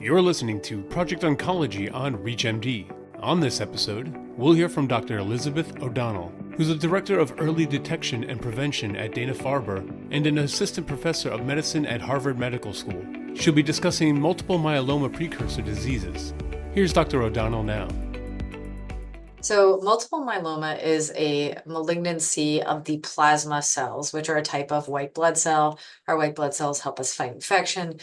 You're listening to Project Oncology on ReachMD. On this episode, we'll hear from Dr. Elizabeth O'Donnell, who's the Director of Early Detection and Prevention at Dana-Farber and an Assistant Professor of Medicine at Harvard Medical School. She'll be discussing multiple myeloma precursor diseases. Here's Dr. O'Donnell now. So multiple myeloma is a malignancy of the plasma cells, which are a type of white blood cell. Our white blood cells help us fight infection.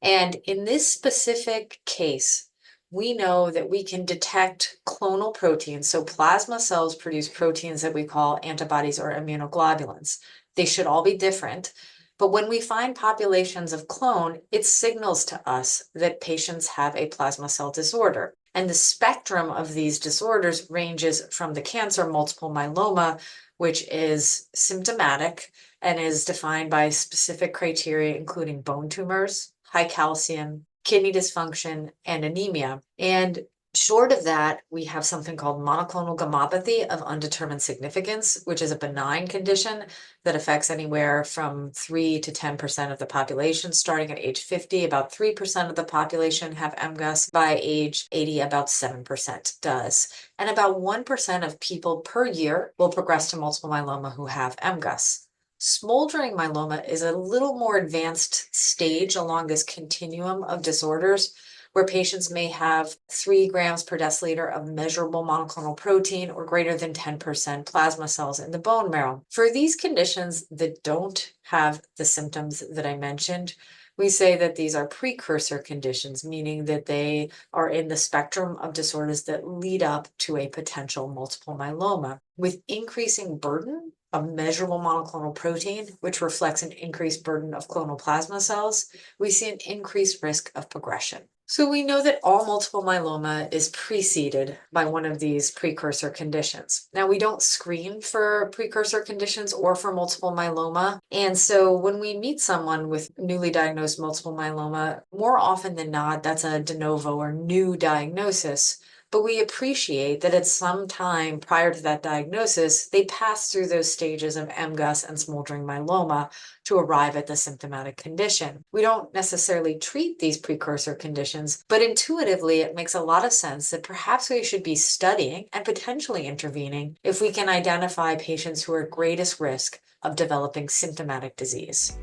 And in this specific case, we know that we can detect clonal proteins. So plasma cells produce proteins that we call antibodies or immunoglobulins. They should all be different. But when we find populations of clone, it signals to us that patients have a plasma cell disorder. And the spectrum of these disorders ranges from the cancer multiple myeloma, which is symptomatic and is defined by specific criteria, including bone tumors, high calcium, kidney dysfunction, and anemia. And short of that, we have something called monoclonal gammopathy of undetermined significance, which is a benign condition that affects anywhere from 3 to 10% of the population. Starting at age 50, about 3% of the population have MGUS. By age 80, about 7% does. And about 1% of people per year will progress to multiple myeloma who have MGUS. Smoldering myeloma is a little more advanced stage along this continuum of disorders, where patients may have 3 grams per deciliter of measurable monoclonal protein or greater than 10% plasma cells in the bone marrow. For these conditions that don't have the symptoms that I mentioned, we say that these are precursor conditions, meaning that they are in the spectrum of disorders that lead up to a potential multiple myeloma. With increasing burden of measurable monoclonal protein, which reflects an increased burden of clonal plasma cells, we see an increased risk of progression. So we know that all multiple myeloma is preceded by one of these precursor conditions. Now, we don't screen for precursor conditions or for multiple myeloma. And so when we meet someone with newly diagnosed multiple myeloma, more often than not, that's a de novo or new diagnosis. But we appreciate that at some time prior to that diagnosis, they pass through those stages of MGUS and smoldering myeloma to arrive at the symptomatic condition. We don't necessarily treat these precursor conditions, but intuitively it makes a lot of sense that perhaps we should be studying and potentially intervening if we can identify patients who are at greatest risk of developing symptomatic disease.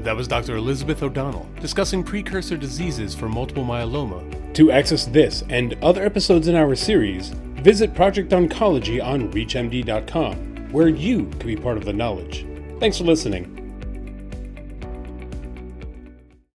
That was Dr. Elizabeth O'Donnell discussing precursor diseases for multiple myeloma. To access this and other episodes in our series, visit Project Oncology on ReachMD.com, where you can be part of the knowledge. Thanks for listening.